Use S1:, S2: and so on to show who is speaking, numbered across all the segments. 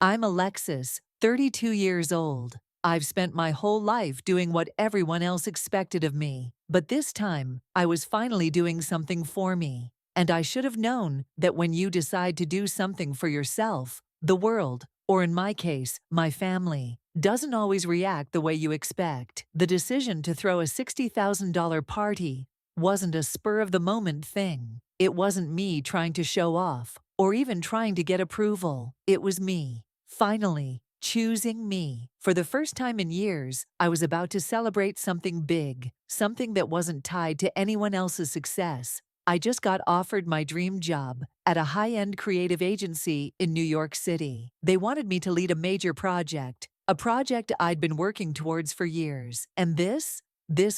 S1: I'm Alexis, 32 years old. I've spent my whole life doing what everyone else expected of me, but this time, I was finally doing something for me. And I should have known that when you decide to do something for yourself, the world, or in my case, my family, doesn't always react the way you expect. The decision to throw a $60,000 party wasn't a spur-of-the-moment thing. It wasn't me trying to show off, or even trying to get approval. It was me, finally, choosing me. For the first time in years, I was about to celebrate something big, something that wasn't tied to anyone else's success. I just got offered my dream job at a high-end creative agency in New York City. They wanted me to lead a major project, a project I'd been working towards for years. And this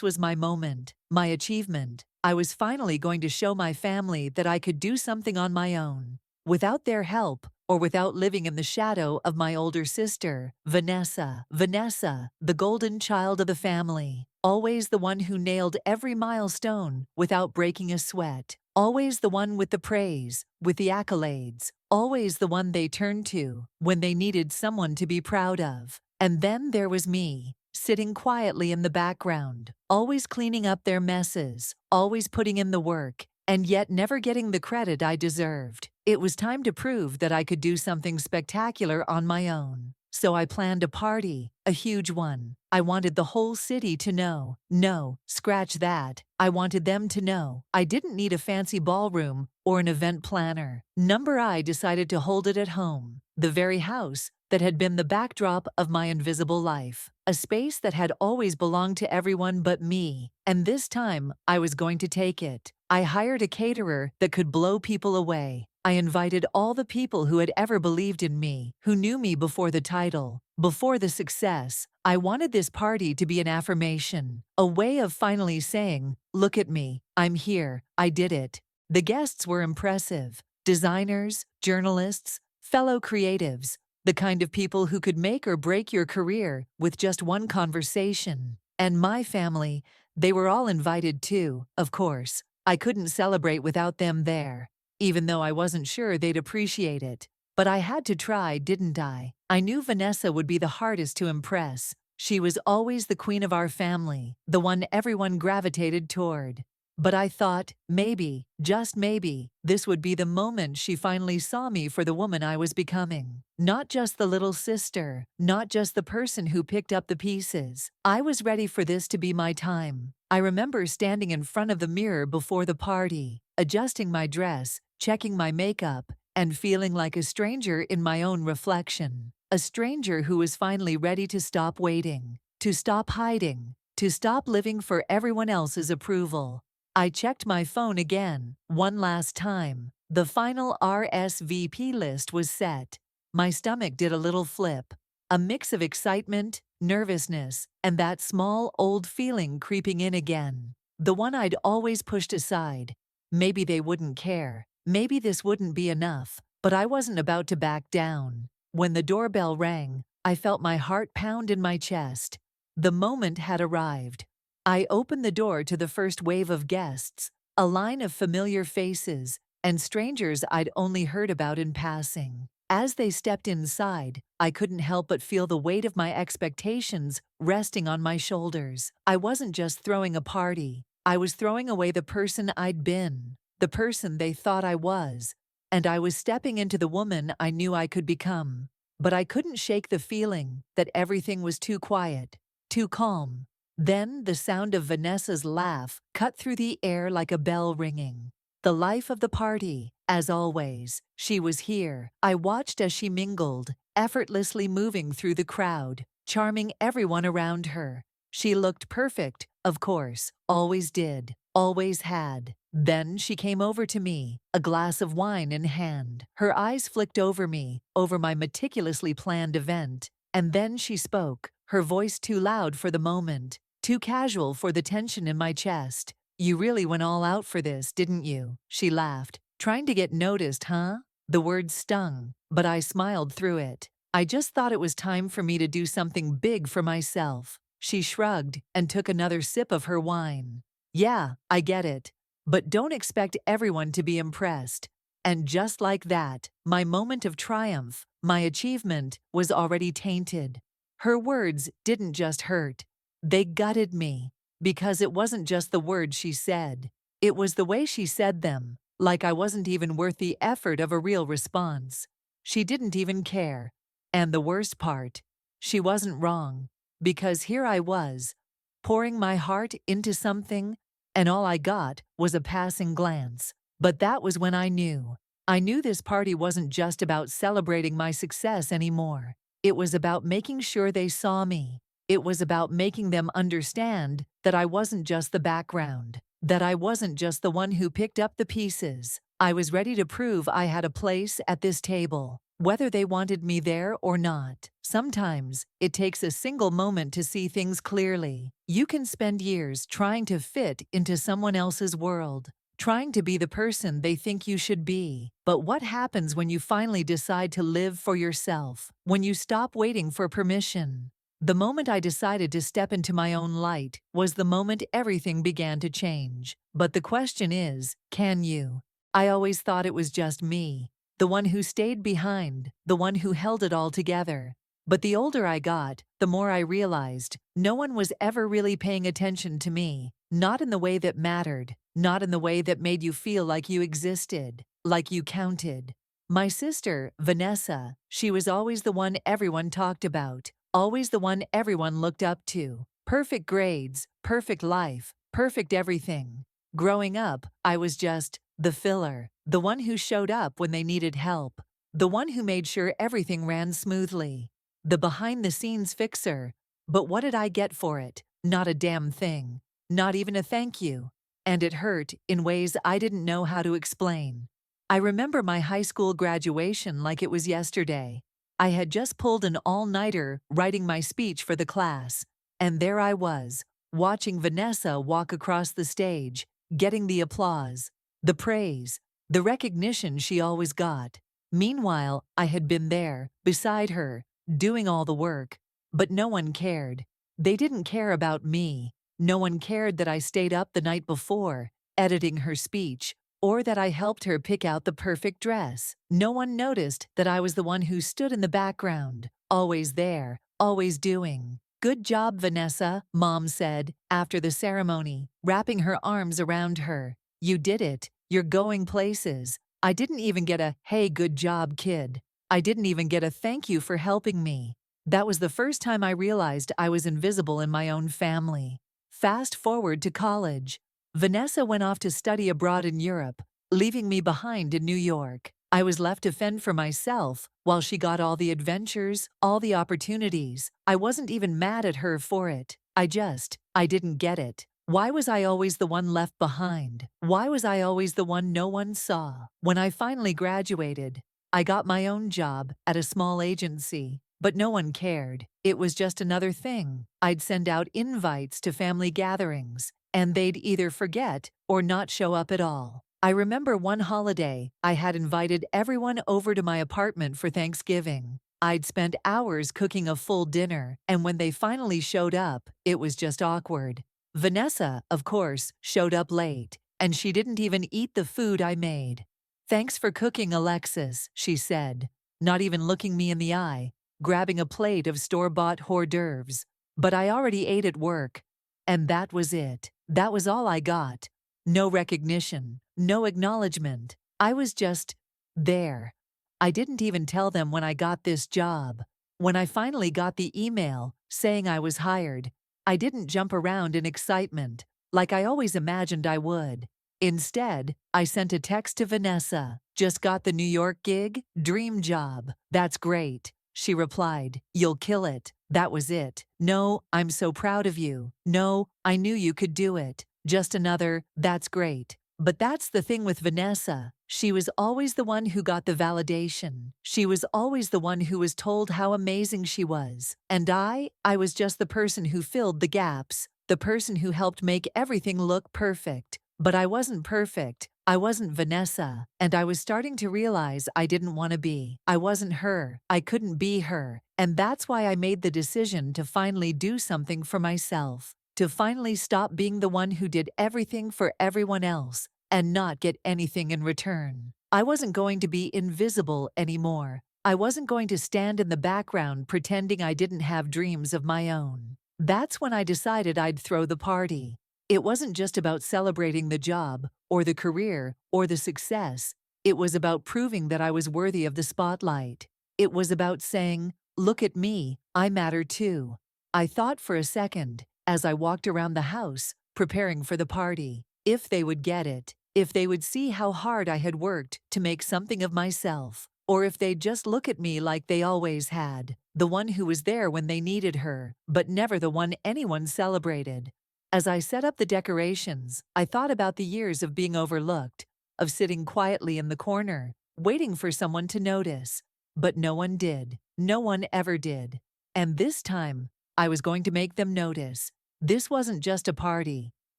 S1: was my moment, my achievement. I was finally going to show my family that I could do something on my own, without their help, or without living in the shadow of my older sister, Vanessa. Vanessa, the golden child of the family. Always the one who nailed every milestone without breaking a sweat. Always the one with the praise, with the accolades. Always the one they turned to when they needed someone to be proud of. And then there was me, sitting quietly in the background, always cleaning up their messes, always putting in the work, and yet never getting the credit I deserved. It was time to prove that I could do something spectacular on my own. So I planned a party, a huge one. I wanted the whole city to know. No, scratch that. I wanted them to know. I didn't need a fancy ballroom or an event planner. I decided to hold it at home, the very house that had been the backdrop of my invisible life. A space that had always belonged to everyone but me. And this time, I was going to take it. I hired a caterer that could blow people away. I invited all the people who had ever believed in me, who knew me before the title, before the success. I wanted this party to be an affirmation, a way of finally saying, "Look at me, I'm here, I did it." The guests were impressive. Designers, journalists, fellow creatives, the kind of people who could make or break your career with just one conversation. And my family, they were all invited too, of course. I couldn't celebrate without them there, even though I wasn't sure they'd appreciate it. But I had to try, didn't I? I knew Vanessa would be the hardest to impress. She was always the queen of our family, the one everyone gravitated toward. But I thought, maybe, just maybe, this would be the moment she finally saw me for the woman I was becoming. Not just the little sister, not just the person who picked up the pieces. I was ready for this to be my time. I remember standing in front of the mirror before the party, adjusting my dress, checking my makeup, and feeling like a stranger in my own reflection. A stranger who was finally ready to stop waiting, to stop hiding, to stop living for everyone else's approval. I checked my phone again, one last time. The final RSVP list was set. My stomach did a little flip, a mix of excitement, nervousness, and that small old feeling creeping in again. The one I'd always pushed aside. Maybe they wouldn't care. Maybe this wouldn't be enough. But I wasn't about to back down. When the doorbell rang, I felt my heart pound in my chest. The moment had arrived. I opened the door to the first wave of guests, a line of familiar faces, and strangers I'd only heard about in passing. As they stepped inside, I couldn't help but feel the weight of my expectations resting on my shoulders. I wasn't just throwing a party. I was throwing away the person I'd been, the person they thought I was, and I was stepping into the woman I knew I could become. But I couldn't shake the feeling that everything was too quiet, too calm. Then the sound of Vanessa's laugh cut through the air like a bell ringing. The life of the party, as always. She was here. I watched as she mingled, effortlessly moving through the crowd, charming everyone around her. She looked perfect, of course, always did, always had. Then she came over to me, a glass of wine in hand. Her eyes flicked over me, over my meticulously planned event. And then she spoke, her voice too loud for the moment, too casual for the tension in my chest. "You really went all out for this, didn't you?" She laughed. "Trying to get noticed, huh?" The words stung, but I smiled through it. "I just thought it was time for me to do something big for myself." She shrugged and took another sip of her wine. "Yeah, I get it. But don't expect everyone to be impressed. And just like that, my moment of triumph, my achievement, was already tainted. Her words didn't just hurt, they gutted me. Because it wasn't just the words she said, it was the way she said them, like I wasn't even worth the effort of a real response. She didn't even care. And the worst part, she wasn't wrong. Because here I was, pouring my heart into something, and all I got was a passing glance. But that was when I knew. I knew this party wasn't just about celebrating my success anymore. It was about making sure they saw me. It was about making them understand that I wasn't just the background, that I wasn't just the one who picked up the pieces. I was ready to prove I had a place at this table, whether they wanted me there or not. Sometimes it takes a single moment to see things clearly. You can spend years trying to fit into someone else's world, trying to be the person they think you should be. But what happens when you finally decide to live for yourself? When you stop waiting for permission? The moment I decided to step into my own light was the moment everything began to change. But the question is, can you? I always thought it was just me, the one who stayed behind, the one who held it all together. But the older I got, the more I realized no one was ever really paying attention to me, not in the way that mattered, not in the way that made you feel like you existed, like you counted. My sister, Vanessa, she was always the one everyone talked about, always the one everyone looked up to. Perfect grades, perfect life, perfect everything. Growing up, I was just the filler, the one who showed up when they needed help, the one who made sure everything ran smoothly, the behind-the-scenes fixer. But what did I get for it? Not a damn thing. Not even a thank you. And it hurt in ways I didn't know how to explain. I remember my high school graduation like it was yesterday. I had just pulled an all-nighter writing my speech for the class, and there I was, watching Vanessa walk across the stage, getting the applause, the praise, the recognition she always got. Meanwhile, I had been there, beside her, doing all the work. But no one cared. They didn't care about me. No one cared that I stayed up the night before, editing her speech, or that I helped her pick out the perfect dress. No one noticed that I was the one who stood in the background, always there, always doing. "Good job, Vanessa," Mom said, after the ceremony, wrapping her arms around her. "You did it. You're going places." I didn't even get a, "Hey, good job, kid." I didn't even get a thank you for helping me. That was the first time I realized I was invisible in my own family. Fast forward to college. Vanessa went off to study abroad in Europe, leaving me behind in New York. I was left to fend for myself while she got all the adventures, all the opportunities. I wasn't even mad at her for it. I didn't get it. Why was I always the one left behind? Why was I always the one no one saw? When I finally graduated, I got my own job at a small agency, but no one cared. It was just another thing. I'd send out invites to family gatherings, and they'd either forget or not show up at all. I remember one holiday, I had invited everyone over to my apartment for Thanksgiving. I'd spent hours cooking a full dinner, and when they finally showed up, it was just awkward. Vanessa, of course, showed up late, and she didn't even eat the food I made. "Thanks for cooking, Alexis," she said, not even looking me in the eye, grabbing a plate of store-bought hors d'oeuvres. But I already ate at work, and that was it. That was all I got. No recognition, no acknowledgement. I was just there. I didn't even tell them when I got this job. When I finally got the email saying I was hired, I didn't jump around in excitement like I always imagined I would. Instead, I sent a text to Vanessa. "Just got the New York gig? Dream job." "That's great," she replied. "You'll kill it." That was it. No, "I'm so proud of you." No, "I knew you could do it." Just another, "That's great." But that's the thing with Vanessa. She was always the one who got the validation. She was always the one who was told how amazing she was. And I was just the person who filled the gaps, the person who helped make everything look perfect. But I wasn't perfect. I wasn't Vanessa, and I was starting to realize I didn't want to be. I wasn't her. I couldn't be her. And that's why I made the decision to finally do something for myself, to finally stop being the one who did everything for everyone else and not get anything in return. I wasn't going to be invisible anymore. I wasn't going to stand in the background pretending I didn't have dreams of my own. That's when I decided I'd throw the party. It wasn't just about celebrating the job, or the career, or the success. It was about proving that I was worthy of the spotlight. It was about saying, "Look at me, I matter too." I thought for a second, as I walked around the house, preparing for the party, if they would get it, if they would see how hard I had worked to make something of myself, or if they'd just look at me like they always had, the one who was there when they needed her, but never the one anyone celebrated. As I set up the decorations, I thought about the years of being overlooked, of sitting quietly in the corner, waiting for someone to notice. But no one did. No one ever did. And this time, I was going to make them notice. This wasn't just a party.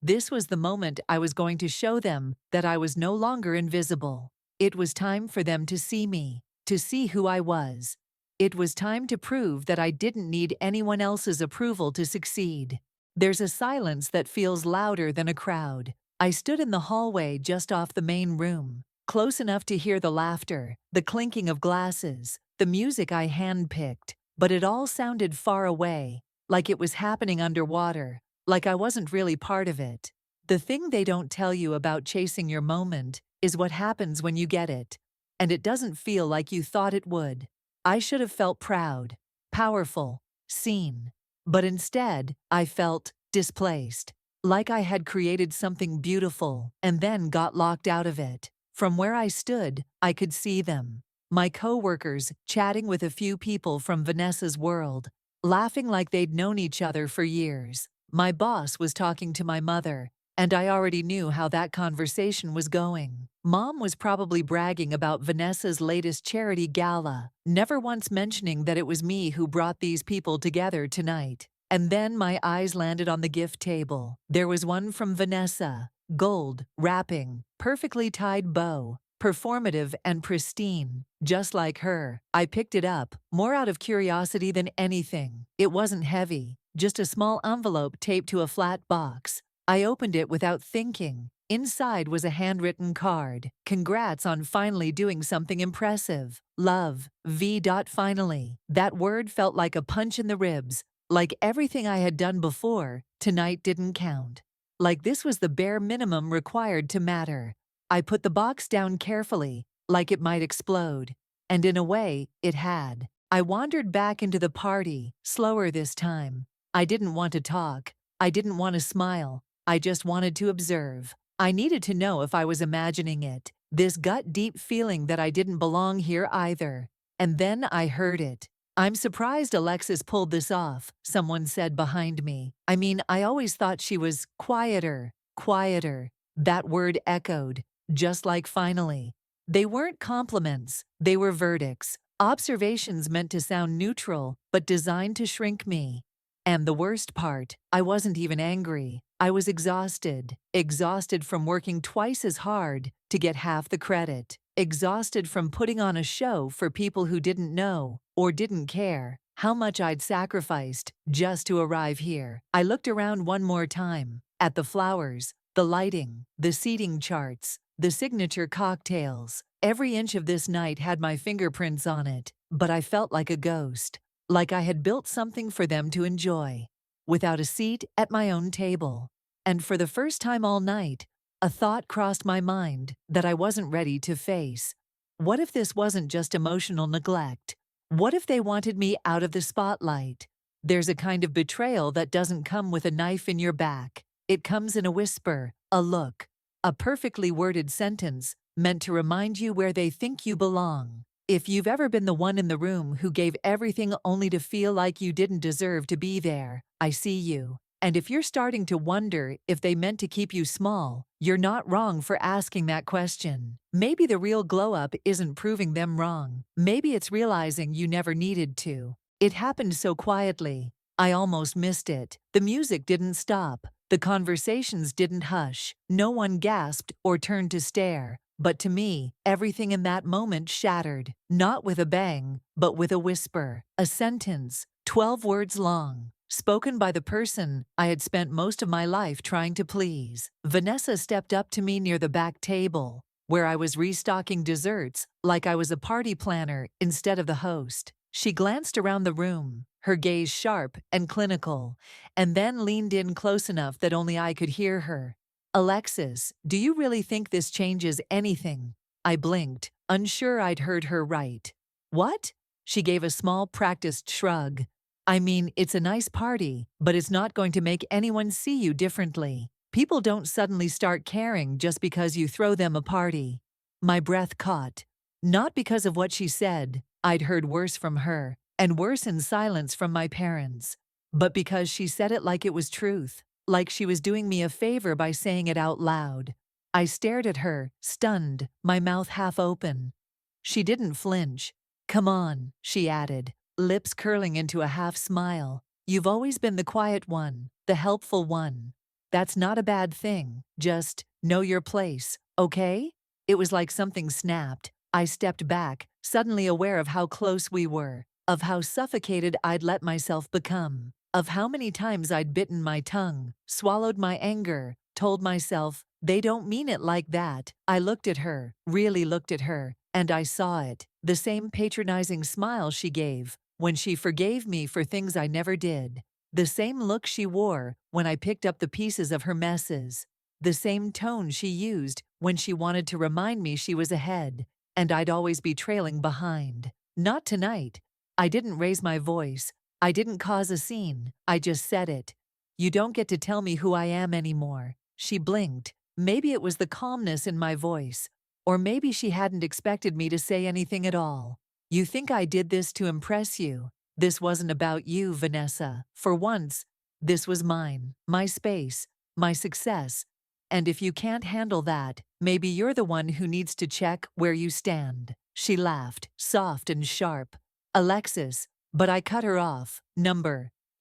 S1: This was the moment I was going to show them that I was no longer invisible. It was time for them to see me, to see who I was. It was time to prove that I didn't need anyone else's approval to succeed. There's a silence that feels louder than a crowd. I stood in the hallway just off the main room, close enough to hear the laughter, the clinking of glasses, the music I handpicked, but it all sounded far away, like it was happening underwater, like I wasn't really part of it. The thing they don't tell you about chasing your moment is what happens when you get it, and it doesn't feel like you thought it would. I should have felt proud, powerful, seen. But instead, I felt displaced, like I had created something beautiful and then got locked out of it. From where I stood, I could see them. My coworkers chatting with a few people from Vanessa's world, laughing like they'd known each other for years. My boss was talking to my mother, and I already knew how that conversation was going. Mom was probably bragging about Vanessa's latest charity gala, never once mentioning that it was me who brought these people together tonight. And then my eyes landed on the gift table. There was one from Vanessa, gold, wrapping, perfectly tied bow, performative and pristine, just like her. I picked it up, more out of curiosity than anything. It wasn't heavy, just a small envelope taped to a flat box. I opened it without thinking. Inside was a handwritten card. Congrats on finally doing something impressive. Love, V. Finally. That word felt like a punch in the ribs, like everything I had done before, tonight didn't count. Like this was the bare minimum required to matter. I put the box down carefully, like it might explode. And in a way, it had. I wandered back into the party, slower this time. I didn't want to talk. I didn't want to smile. I just wanted to observe. I needed to know if I was imagining it, this gut-deep feeling that I didn't belong here either. And then I heard it. "I'm surprised Alexis pulled this off," someone said behind me. I mean, I always thought she was quieter, quieter. That word echoed, just like finally. They weren't compliments, they were verdicts, observations meant to sound neutral, but designed to shrink me. And the worst part, I wasn't even angry. I was exhausted. Exhausted from working twice as hard to get half the credit. Exhausted from putting on a show for people who didn't know, or didn't care, how much I'd sacrificed just to arrive here. I looked around one more time, at the flowers, the lighting, the seating charts, the signature cocktails. Every inch of this night had my fingerprints on it, but I felt like a ghost. Like I had built something for them to enjoy, without a seat at my own table. And for the first time all night, a thought crossed my mind that I wasn't ready to face. What if this wasn't just emotional neglect? What if they wanted me out of the spotlight? There's a kind of betrayal that doesn't come with a knife in your back. It comes in a whisper, a look, a perfectly worded sentence meant to remind you where they think you belong. If you've ever been the one in the room who gave everything only to feel like you didn't deserve to be there, I see you. And if you're starting to wonder if they meant to keep you small, you're not wrong for asking that question. Maybe the real glow-up isn't proving them wrong. Maybe it's realizing you never needed to. It happened so quietly. I almost missed it. The music didn't stop. The conversations didn't hush. No one gasped or turned to stare. But to me, everything in that moment shattered, not with a bang, but with a whisper, a sentence, 12 words long, spoken by the person I had spent most of my life trying to please. Vanessa stepped up to me near the back table, where I was restocking desserts like I was a party planner instead of the host. She glanced around the room, her gaze sharp and clinical, and then leaned in close enough that only I could hear her. Alexis, do you really think this changes anything? I blinked, unsure I'd heard her right. What? She gave a small, practiced shrug. I mean, it's a nice party, but it's not going to make anyone see you differently. People don't suddenly start caring just because you throw them a party. My breath caught. Not because of what she said. I'd heard worse from her, and worse in silence from my parents. But because she said it like it was truth, like she was doing me a favor by saying it out loud. I stared at her, stunned, my mouth half open. She didn't flinch. Come on, she added, lips curling into a half smile. You've always been the quiet one, the helpful one. That's not a bad thing, just know your place, okay? It was like something snapped. I stepped back, suddenly aware of how close we were, of how suffocated I'd let myself become, of how many times I'd bitten my tongue, swallowed my anger, told myself, they don't mean it like that. I looked at her, really looked at her, and I saw it, the same patronizing smile she gave when she forgave me for things I never did. The same look she wore when I picked up the pieces of her messes. The same tone she used when she wanted to remind me she was ahead, and I'd always be trailing behind. Not tonight. I didn't raise my voice. I didn't cause a scene. I just said it. You don't get to tell me who I am anymore. She blinked. Maybe it was the calmness in my voice. Or maybe she hadn't expected me to say anything at all. You think I did this to impress you? This wasn't about you, Vanessa. For once, this was mine, my space, my success. And if you can't handle that, maybe you're the one who needs to check where you stand. She laughed, soft and sharp. Alexis, but I cut her off.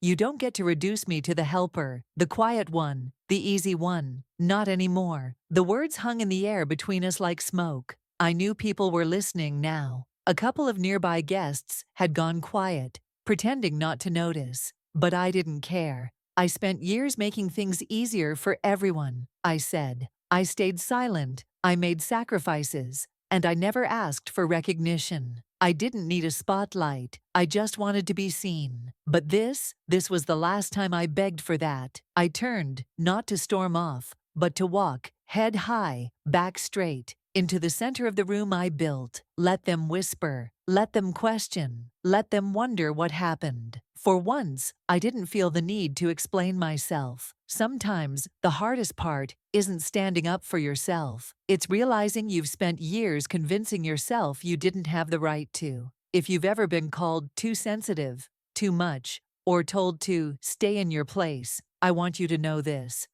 S1: You don't get to reduce me to the helper, the quiet one, the easy one. Not anymore. The words hung in the air between us like smoke. I knew people were listening now. A couple of nearby guests had gone quiet, pretending not to notice. But I didn't care. I spent years making things easier for everyone, I said. I stayed silent, I made sacrifices, and I never asked for recognition. I didn't need a spotlight, I just wanted to be seen. But this was the last time I begged for that. I turned, not to storm off, but to walk, head high, back straight, into the center of the room I built. Let them whisper, let them question, let them wonder what happened. For once, I didn't feel the need to explain myself. Sometimes, the hardest part isn't standing up for yourself. It's realizing you've spent years convincing yourself you didn't have the right to. If you've ever been called too sensitive, too much, or told to stay in your place, I want you to know this.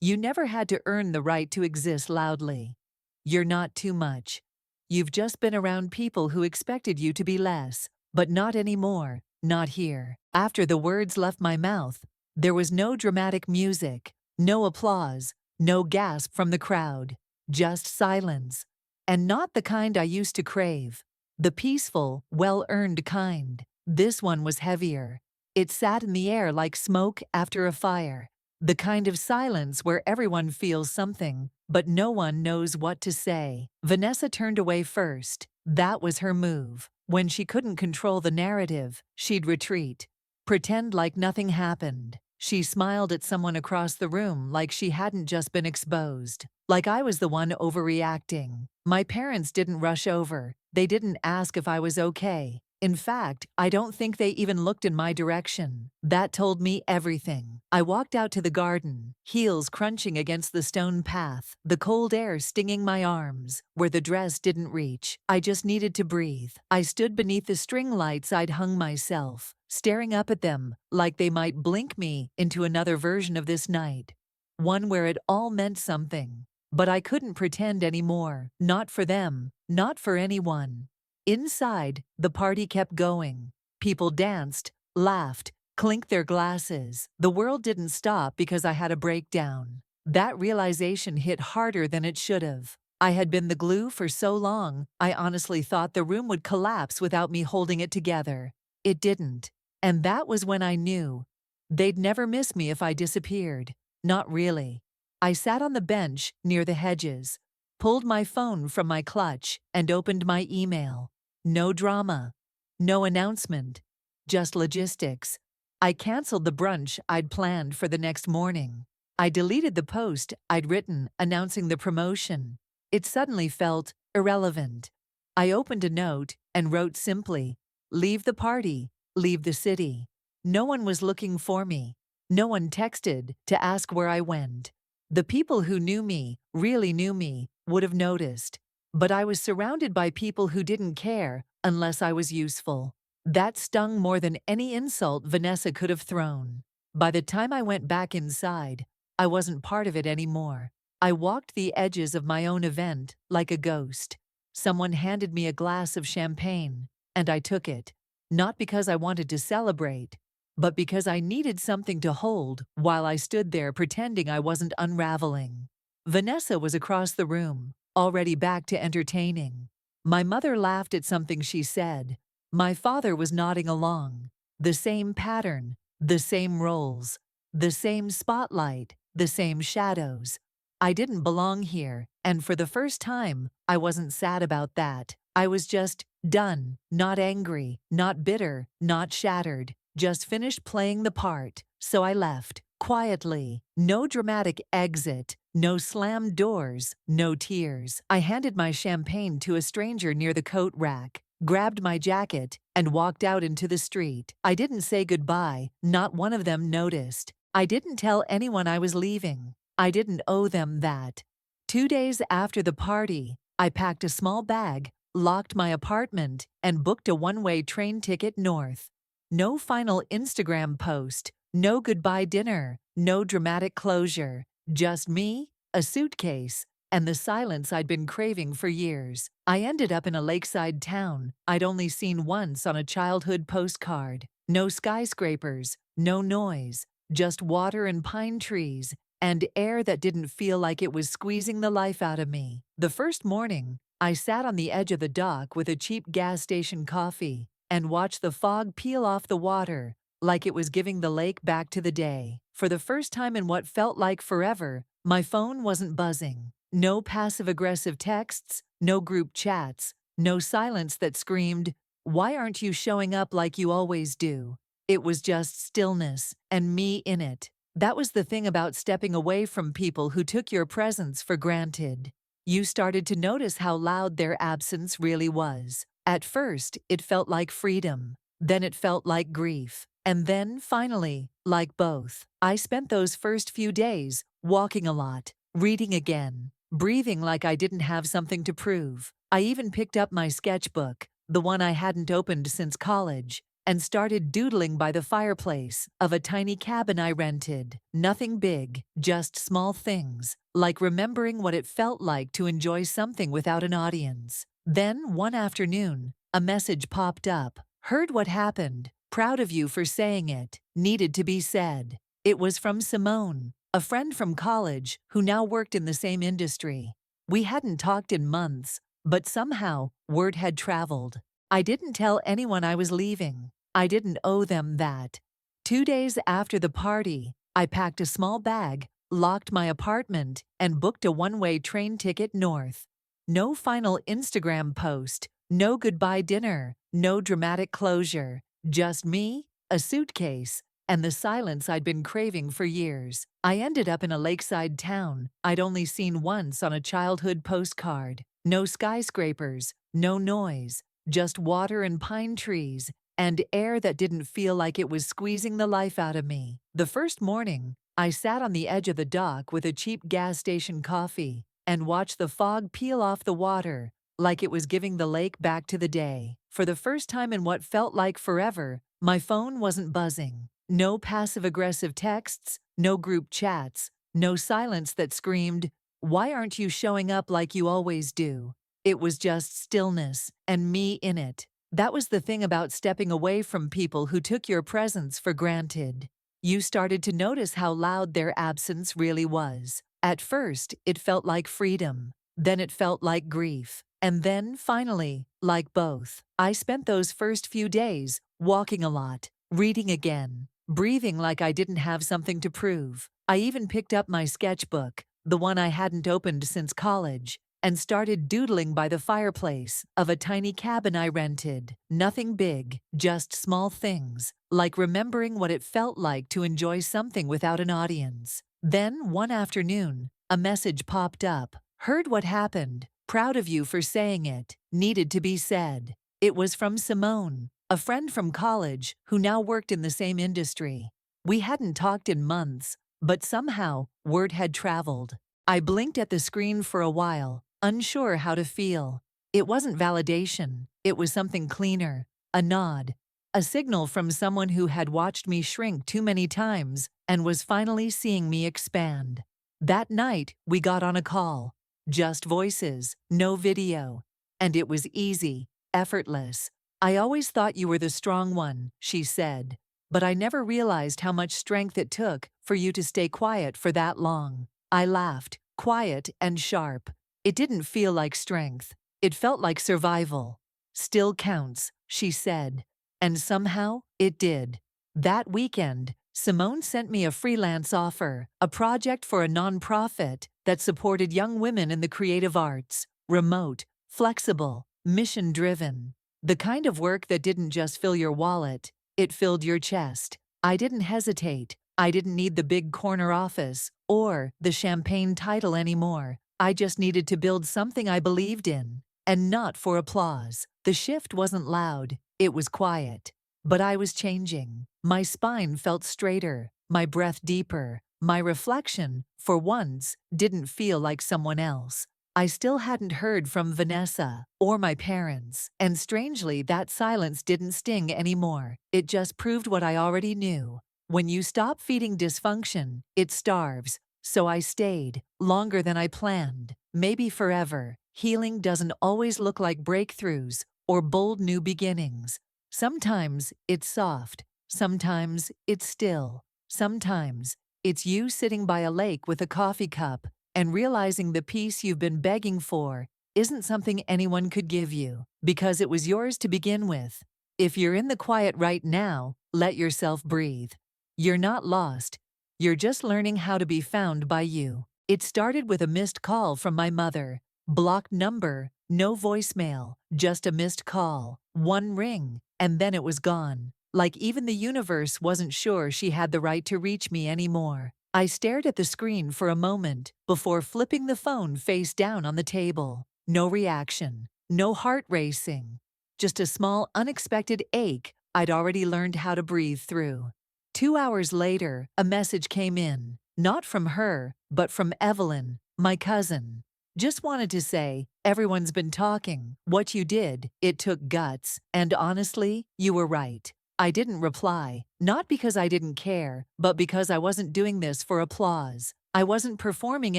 S1: You never had to earn the right to exist loudly. You're not too much. You've just been around people who expected you to be less, but not anymore, not here. After the words left my mouth, there was no dramatic music, no applause, no gasp from the crowd, just silence. And not the kind I used to crave. The peaceful, well-earned kind. This one was heavier. It sat in the air like smoke after a fire. The kind of silence where everyone feels something, but no one knows what to say. Vanessa turned away first. That was her move. When she couldn't control the narrative, she'd retreat. Pretend like nothing happened. She smiled at someone across the room like she hadn't just been exposed. Like I was the one overreacting. My parents didn't rush over. They didn't ask if I was okay. In fact, I don't think they even looked in my direction. That told me everything. I walked out to the garden, heels crunching against the stone path, the cold air stinging my arms, where the dress didn't reach. I just needed to breathe. I stood beneath the string lights I'd hung myself, staring up at them like they might blink me into another version of this night. One where it all meant something. But I couldn't pretend anymore. Not for them, not for anyone. Inside, the party kept going. People danced, laughed, clinked their glasses. The world didn't stop because I had a breakdown. That realization hit harder than it should have. I had been the glue for so long, I honestly thought the room would collapse without me holding it together. It didn't. And that was when I knew. They'd never miss me if I disappeared. Not really. I sat on the bench near the hedges. pulled my phone from my clutch, and opened my email. No drama. No announcement. Just logistics. I canceled the brunch I'd planned for the next morning. I deleted the post I'd written announcing the promotion. It suddenly felt irrelevant. I opened a note and wrote simply, "Leave the party, leave the city." No one was looking for me. No one texted to ask where I went. The people who knew me, really knew me, would have noticed. But I was surrounded by people who didn't care unless I was useful. That stung more than any insult Vanessa could have thrown. By the time I went back inside, I wasn't part of it anymore. I walked the edges of my own event like a ghost. Someone handed me a glass of champagne, and I took it. Not because I wanted to celebrate, but because I needed something to hold while I stood there pretending I wasn't unraveling. Vanessa was across the room, already back to entertaining. My mother laughed at something she said. My father was nodding along. The same pattern, the same roles, the same spotlight, the same shadows. I didn't belong here, and for the first time, I wasn't sad about that. I was just done, not angry, not bitter, not shattered, just finished playing the part. So I left, quietly. No dramatic exit, no slammed doors, no tears. I handed my champagne to a stranger near the coat rack, grabbed my jacket, and walked out into the street. I didn't say goodbye, not one of them noticed. I didn't tell anyone I was leaving. I didn't owe them that. 2 days after the party, I packed a small bag, locked my apartment, and booked a one-way train ticket north. No final Instagram post, no goodbye dinner, no dramatic closure. Just me, a suitcase, and the silence I'd been craving for years. I ended up in a lakeside town I'd only seen once on a childhood postcard. No skyscrapers, no noise, just water and pine trees, and air that didn't feel like it was squeezing the life out of me. The first morning, I sat on the edge of the dock with a cheap gas station coffee and watched the fog peel off the water like it was giving the lake back to the day. For the first time in what felt like forever, my phone wasn't buzzing. No passive-aggressive texts, no group chats, no silence that screamed, "Why aren't you showing up like you always do?" It was just stillness, and me in it. That was the thing about stepping away from people who took your presence for granted. You started to notice how loud their absence really was. At first, it felt like freedom. Then it felt like grief. And then, finally, like both. I spent those first few days walking a lot, reading again, breathing like I didn't have something to prove. I even picked up my sketchbook, the one I hadn't opened since college, and started doodling by the fireplace of a tiny cabin I rented. Nothing big, just small things, like remembering what it felt like to enjoy something without an audience. Then, one afternoon, a message popped up. "Heard what happened. Proud of you for saying it. Needed to be said." It was from Simone, a friend from college who now worked in the same industry. We hadn't talked in months, but somehow, word had traveled. I didn't tell anyone I was leaving. I didn't owe them that. 2 days after the party, I packed a small bag, locked my apartment, and booked a one-way train ticket north. No final Instagram post, no goodbye dinner, no dramatic closure. Just me, a suitcase, and the silence I'd been craving for years. I ended up in a lakeside town I'd only seen once on a childhood postcard. No skyscrapers, no noise, just water and pine trees, and air that didn't feel like it was squeezing the life out of me. The first morning, I sat on the edge of the dock with a cheap gas station coffee and watched the fog peel off the water like it was giving the lake back to the day. For the first time in what felt like forever, my phone wasn't buzzing. No passive-aggressive texts, no group chats, no silence that screamed, "Why aren't you showing up like you always do?" It was just stillness, and me in it. That was the thing about stepping away from people who took your presence for granted. You started to notice how loud their absence really was. At first, it felt like freedom. Then it felt like grief. And then, finally, like both. I spent those first few days walking a lot, reading again, breathing like I didn't have something to prove. I even picked up my sketchbook, the one I hadn't opened since college, and started doodling by the fireplace of a tiny cabin I rented. Nothing big, just small things, like remembering what it felt like to enjoy something without an audience. Then, one afternoon, a message popped up. Heard what happened. Proud of you for saying it. Needed to be said. It was from Simone, a friend from college who now worked in the same industry. We hadn't talked in months, but somehow, word had traveled. I blinked at the screen for a while, unsure how to feel. It wasn't validation, it was something cleaner. A nod. A signal from someone who had watched me shrink too many times and was finally seeing me expand. That night, we got on a call. Just voices, no video. And it was easy, effortless. I always thought you were the strong one, she said. But I never realized how much strength it took for you to stay quiet for that long. I laughed, quiet and sharp. It didn't feel like strength. It felt like survival. Still counts, she said. And somehow, it did. That weekend, Simone sent me a freelance offer, a project for a nonprofit that supported young women in the creative arts. Remote, flexible, mission-driven. The kind of work that didn't just fill your wallet, it filled your chest. I didn't hesitate. I didn't need the big corner office or the champagne title anymore. I just needed to build something I believed in, and not for applause. The shift wasn't loud, it was quiet. But I was changing. My spine felt straighter, my breath deeper. My reflection, for once, didn't feel like someone else. I still hadn't heard from Vanessa or my parents, and strangely, that silence didn't sting anymore. It just proved what I already knew. When you stop feeding dysfunction, it starves. So I stayed, longer than I planned, maybe forever. Healing doesn't always look like breakthroughs or bold new beginnings. Sometimes it's soft, sometimes it's still, sometimes it's you sitting by a lake with a coffee cup and realizing the peace you've been begging for isn't something anyone could give you, because it was yours to begin with. If you're in the quiet right now, let yourself breathe. You're not lost. You're just learning how to be found by you. It started with a missed call from my mother. Blocked number, no voicemail, just a missed call. One ring, and then it was gone. Like even the universe wasn't sure she had the right to reach me anymore. I stared at the screen for a moment before flipping the phone face down on the table. No reaction, no heart racing. Just a small, unexpected ache I'd already learned how to breathe through. 2 hours later, a message came in. Not from her, but from Evelyn, my cousin. Just wanted to say, everyone's been talking. What you did, it took guts. And honestly, you were right. I didn't reply, not because I didn't care, but because I wasn't doing this for applause. I wasn't performing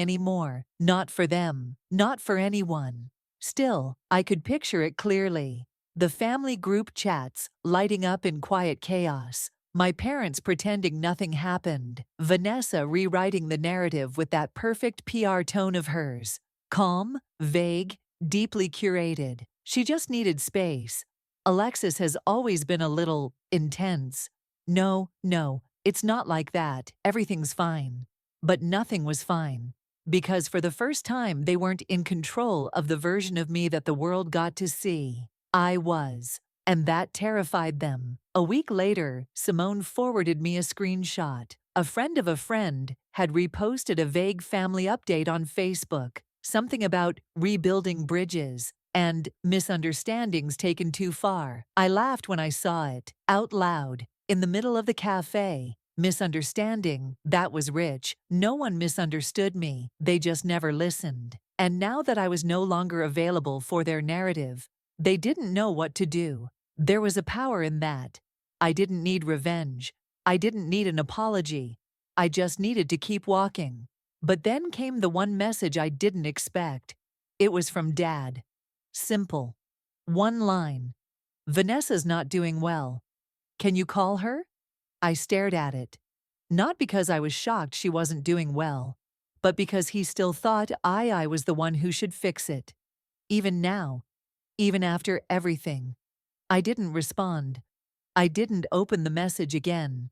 S1: anymore, not for them, not for anyone. Still, I could picture it clearly. The family group chats lighting up in quiet chaos. My parents pretending nothing happened. Vanessa rewriting the narrative with that perfect PR tone of hers. Calm, vague, deeply curated. She just needed space. Alexis has always been a little intense. No, it's not like that. Everything's fine. But nothing was fine. Because for the first time, they weren't in control of the version of me that the world got to see. I was. And that terrified them. A week later, Simone forwarded me a screenshot. A friend of a friend had reposted a vague family update on Facebook. Something about rebuilding bridges and misunderstandings taken too far. I laughed when I saw it, out loud, in the middle of the cafe. Misunderstanding, that was rich. No one misunderstood me, they just never listened. And now that I was no longer available for their narrative, they didn't know what to do. There was a power in that. I didn't need revenge. I didn't need an apology. I just needed to keep walking. But then came the one message I didn't expect. It was from Dad. Simple. One line. Vanessa's not doing well. Can you call her? I stared at it. Not because I was shocked she wasn't doing well, but because he still thought I was the one who should fix it. Even now, even after everything. I didn't respond. I didn't open the message again.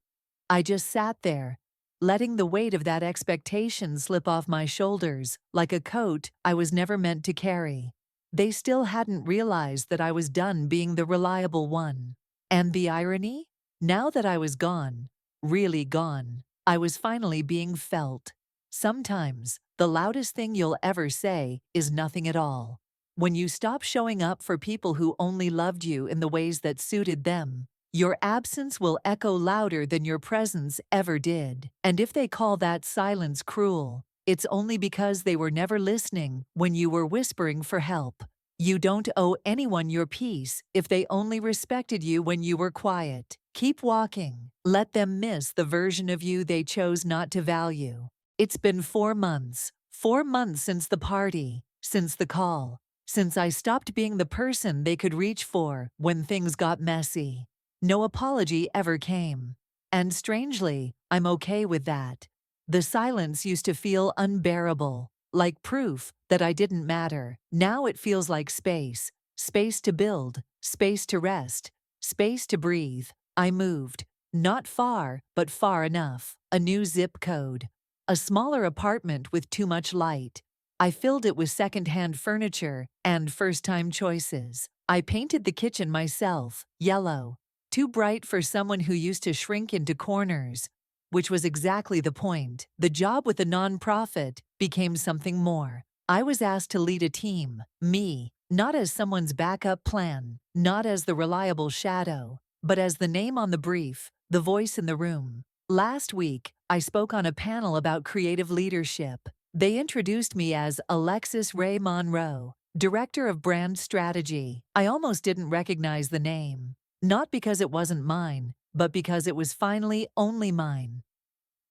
S1: I just sat there, letting the weight of that expectation slip off my shoulders like a coat I was never meant to carry. They still hadn't realized that I was done being the reliable one. And the irony? Now that I was gone, really gone, I was finally being felt. Sometimes, the loudest thing you'll ever say is nothing at all. When you stop showing up for people who only loved you in the ways that suited them, your absence will echo louder than your presence ever did. And if they call that silence cruel, it's only because they were never listening when you were whispering for help. You don't owe anyone your peace if they only respected you when you were quiet. Keep walking. Let them miss the version of you they chose not to value. It's been 4 months. 4 months since the party, since the call, since I stopped being the person they could reach for when things got messy. No apology ever came. And strangely, I'm okay with that. The silence used to feel unbearable, like proof that I didn't matter. Now it feels like space. Space to build, space to rest, space to breathe. I moved. Not far, but far enough. A new zip code. A smaller apartment with too much light. I filled it with second-hand furniture and first-time choices. I painted the kitchen myself, yellow. Too bright for someone who used to shrink into corners. Which was exactly the point. The job with the nonprofit became something more. I was asked to lead a team, me, not as someone's backup plan, not as the reliable shadow, but as the name on the brief, the voice in the room. Last week, I spoke on a panel about creative leadership. They introduced me as Alexis Ray Monroe, Director of Brand Strategy. I almost didn't recognize the name. Not because it wasn't mine, but because it was finally only mine.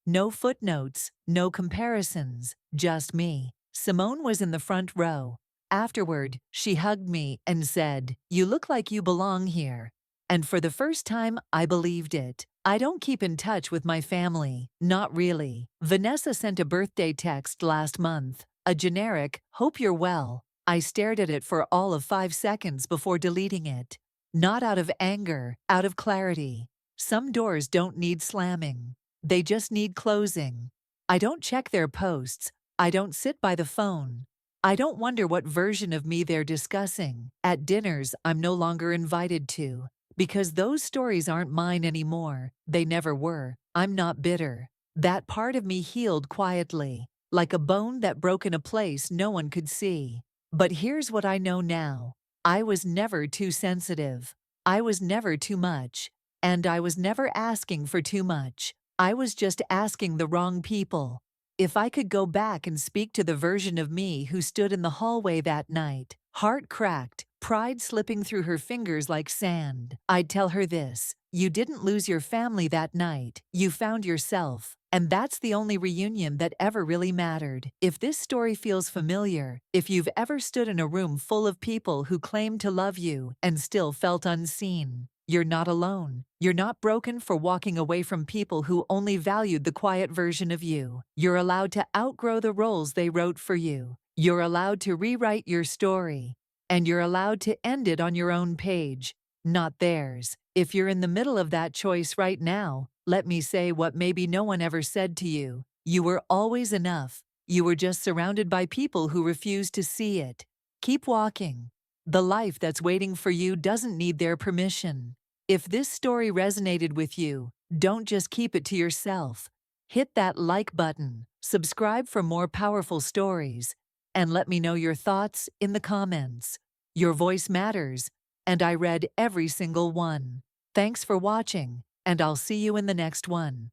S1: No footnotes, no comparisons, just me. Simone was in the front row. Afterward, she hugged me and said, "You look like you belong here." And for the first time, I believed it. I don't keep in touch with my family. Not really. Vanessa sent a birthday text last month. A generic, "Hope you're well." I stared at it for all of 5 seconds before deleting it. Not out of anger, out of clarity. Some doors don't need slamming. They just need closing. I don't check their posts. I don't sit by the phone. I don't wonder what version of me they're discussing. At dinners I'm no longer invited to. Because those stories aren't mine anymore. They never were. I'm not bitter. That part of me healed quietly, like a bone that broke in a place no one could see. But here's what I know now. I was never too sensitive. I was never too much. And I was never asking for too much. I was just asking the wrong people. If I could go back and speak to the version of me who stood in the hallway that night, heart cracked, pride slipping through her fingers like sand, I'd tell her this: you didn't lose your family that night, you found yourself. And that's the only reunion that ever really mattered. If this story feels familiar, if you've ever stood in a room full of people who claimed to love you and still felt unseen, you're not alone. You're not broken for walking away from people who only valued the quiet version of you. You're allowed to outgrow the roles they wrote for you. You're allowed to rewrite your story. And you're allowed to end it on your own page, not theirs. If you're in the middle of that choice right now, let me say what maybe no one ever said to you. You were always enough. You were just surrounded by people who refused to see it. Keep walking. The life that's waiting for you doesn't need their permission. If this story resonated with you, don't just keep it to yourself. Hit that like button, subscribe for more powerful stories, and let me know your thoughts in the comments. Your voice matters, and I read every single one. Thanks for watching, and I'll see you in the next one.